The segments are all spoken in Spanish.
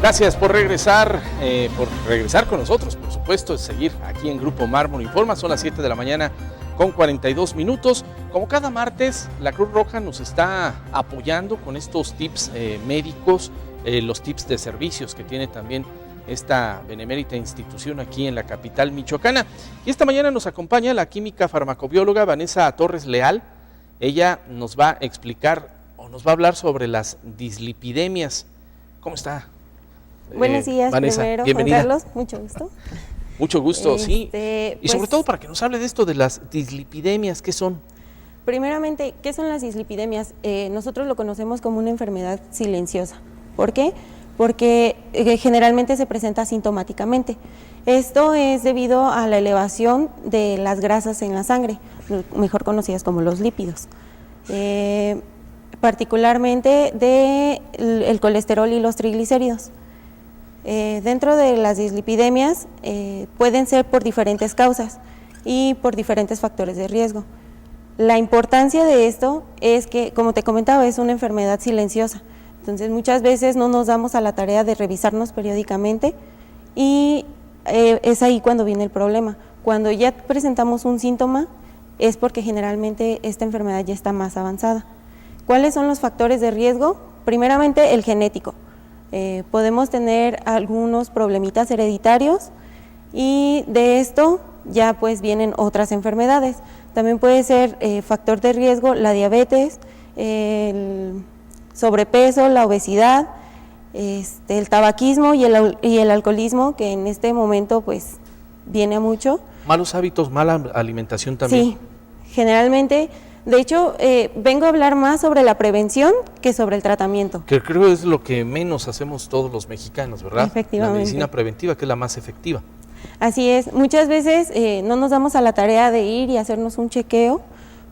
Gracias por regresar con nosotros, por supuesto, seguir aquí en Grupo Mármol Informa. Son las 7 de la mañana con 42 minutos. Como cada martes, la Cruz Roja nos está apoyando con estos tips médicos, los tips de servicios que tiene también esta benemérita institución aquí en la capital michoacana. Y esta mañana nos acompaña la química farmacobióloga Vanessa Torres Leal. Ella nos va a explicar o nos va a hablar sobre las dislipidemias. ¿Cómo está? Buenos días, Vanessa, primero, bienvenida. Juan Carlos, mucho gusto. Mucho gusto, sí. Y sobre pues, todo para que nos hable de esto de las dislipidemias, ¿qué son? Primeramente, ¿qué son las dislipidemias? Nosotros lo conocemos como una enfermedad silenciosa. ¿Por qué? Porque generalmente se presenta asintomáticamente. Esto es debido a la elevación de las grasas en la sangre, mejor conocidas como los lípidos. Particularmente del colesterol y los triglicéridos. Dentro de las dislipidemias pueden ser por diferentes causas y por diferentes factores de riesgo. La importancia de esto es que, como te comentaba, es una enfermedad silenciosa. Entonces muchas veces no nos damos a la tarea de revisarnos periódicamente y es ahí cuando viene el problema. Cuando ya presentamos un síntoma es porque generalmente esta enfermedad ya está más avanzada. ¿Cuáles son los factores de riesgo? Primeramente el genético. Podemos tener algunos problemitas hereditarios y de esto ya pues vienen otras enfermedades. También puede ser factor de riesgo la diabetes, el sobrepeso, la obesidad, el tabaquismo y el alcoholismo, que en este momento pues viene mucho. Malos hábitos, mala alimentación también. Sí, generalmente. De hecho, vengo a hablar más sobre la prevención que sobre el tratamiento. Que creo que es lo que menos hacemos todos los mexicanos, ¿verdad? Efectivamente. La medicina preventiva, que es la más efectiva. Así es. Muchas veces no nos damos a la tarea de ir y hacernos un chequeo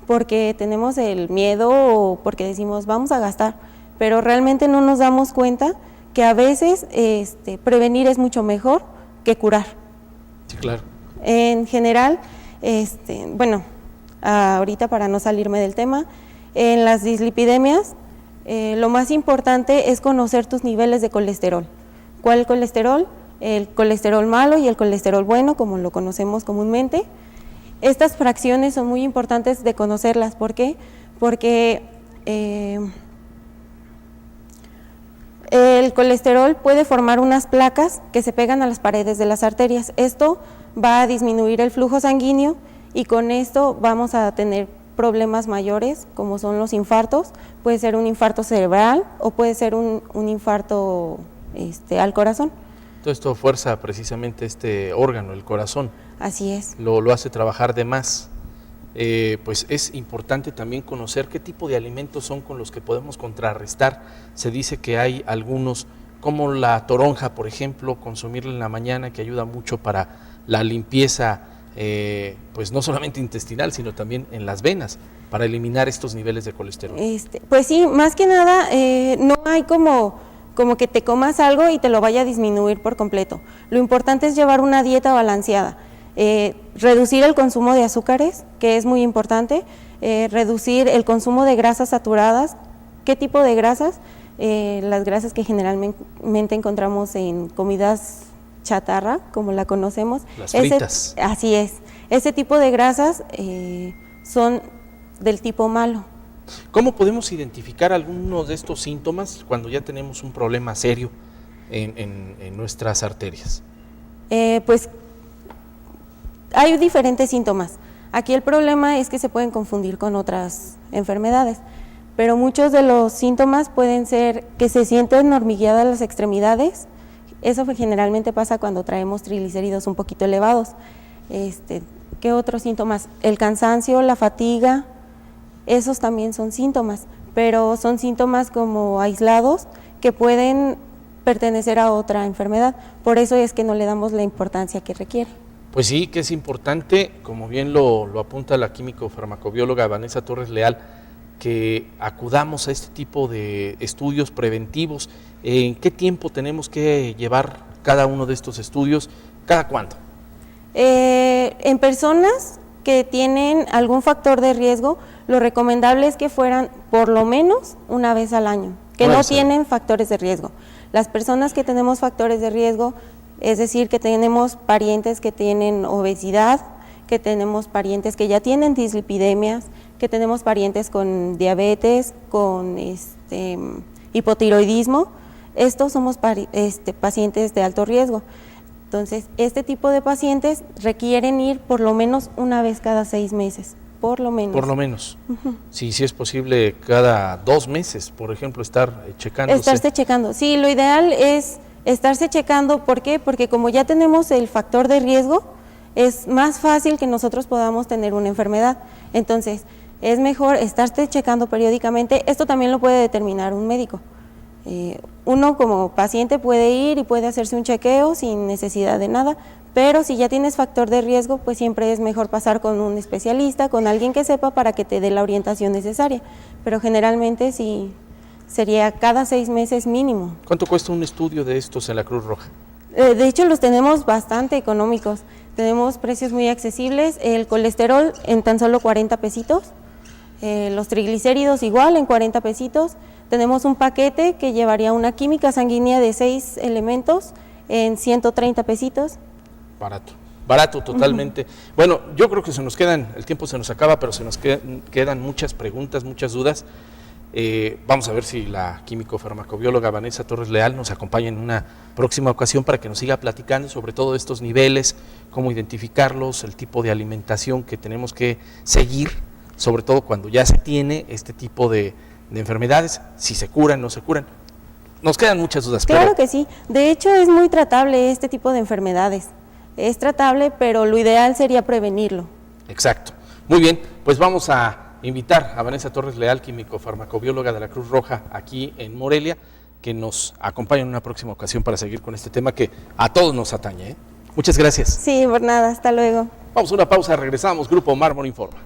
porque tenemos el miedo o porque decimos vamos a gastar, pero realmente no nos damos cuenta que a veces prevenir es mucho mejor que curar. Sí, claro. En general, ahorita para no salirme del tema, en las dislipidemias lo más importante es conocer tus niveles de colesterol. ¿Cuál colesterol? El colesterol malo y el colesterol bueno, como lo conocemos comúnmente. Estas fracciones son muy importantes de conocerlas. ¿Por qué? Porque el colesterol puede formar unas placas que se pegan a las paredes de las arterias. Esto va a disminuir el flujo sanguíneo y con esto vamos a tener problemas mayores como son los infartos. Puede ser un infarto cerebral o puede ser un infarto al corazón. Todo esto fuerza precisamente este órgano, el corazón. Así es. Lo hace trabajar de más. Pues es importante también conocer qué tipo de alimentos son con los que podemos contrarrestar. Se dice que hay algunos, como la toronja, por ejemplo, consumirla en la mañana, que ayuda mucho para la limpieza, pues no solamente intestinal, sino también en las venas, para eliminar estos niveles de colesterol. Pues sí, más que nada, no hay como que te comas algo y te lo vaya a disminuir por completo. Lo importante es llevar una dieta balanceada, reducir el consumo de azúcares, que es muy importante, reducir el consumo de grasas saturadas. ¿Qué tipo de grasas? Las grasas que generalmente encontramos en comidas chatarra, como la conocemos. Las fritas. Así es. Ese tipo de grasas son del tipo malo. ¿Cómo podemos identificar algunos de estos síntomas cuando ya tenemos un problema serio en nuestras arterias? Pues hay diferentes síntomas. Aquí el problema es que se pueden confundir con otras enfermedades, pero muchos de los síntomas pueden ser que se sienten hormigueadas las extremidades. Eso generalmente pasa cuando traemos triglicéridos un poquito elevados. ¿Qué otros síntomas? El cansancio, la fatiga, esos también son síntomas, pero son síntomas como aislados que pueden pertenecer a otra enfermedad. Por eso es que no le damos la importancia que requiere. Pues sí, que es importante, como bien lo apunta la químico farmacobióloga Vanessa Torres Leal, que acudamos a este tipo de estudios preventivos. ¿En qué tiempo tenemos que llevar cada uno de estos estudios? ¿Cada cuánto? En personas que tienen algún factor de riesgo, lo recomendable es que fueran por lo menos una vez al año. que no tienen factores de riesgo. Las personas que tenemos factores de riesgo, es decir, que tenemos parientes que tienen obesidad, que tenemos parientes que ya tienen dislipidemias, que tenemos parientes con diabetes, con hipotiroidismo, estos somos pacientes de alto riesgo. Entonces, este tipo de pacientes requieren ir por lo menos una vez cada 6 meses, por lo menos. Por lo menos. Sí, sí es posible cada 2 meses, por ejemplo, estar checándose. Estarse checando. Sí, lo ideal es estarse checando. ¿Por qué? Porque como ya tenemos el factor de riesgo, es más fácil que nosotros podamos tener una enfermedad. Entonces, es mejor estarse checando periódicamente. Esto también lo puede determinar un médico. Uno como paciente puede ir y puede hacerse un chequeo sin necesidad de nada, pero si ya tienes factor de riesgo, pues siempre es mejor pasar con un especialista, con alguien que sepa para que te dé la orientación necesaria. Pero generalmente sí sería cada 6 meses mínimo. ¿Cuánto cuesta un estudio de estos en la Cruz Roja? De hecho, los tenemos bastante económicos. Tenemos precios muy accesibles. El colesterol en tan solo 40 pesitos. Los triglicéridos igual en 40 pesitos. Tenemos un paquete que llevaría una química sanguínea de 6 elementos en 130 pesitos. Barato totalmente. Bueno, yo creo que el tiempo se nos acaba, pero se nos quedan muchas preguntas, muchas dudas. Vamos a ver si la químico-farmacobióloga Vanessa Torres Leal nos acompaña en una próxima ocasión para que nos siga platicando sobre todos estos niveles, cómo identificarlos, el tipo de alimentación que tenemos que seguir, sobre todo cuando ya se tiene este tipo de enfermedades, si se curan, no se curan. Nos quedan muchas dudas. Claro que sí. De hecho, es muy tratable este tipo de enfermedades. Es tratable, pero lo ideal sería prevenirlo. Exacto. Muy bien, pues vamos a invitar a Vanessa Torres Leal, químico-farmacobióloga de la Cruz Roja aquí en Morelia, que nos acompañe en una próxima ocasión para seguir con este tema que a todos nos atañe. Muchas gracias. Sí, por nada. Hasta luego. Vamos a una pausa, regresamos. Grupo Mármol Informa.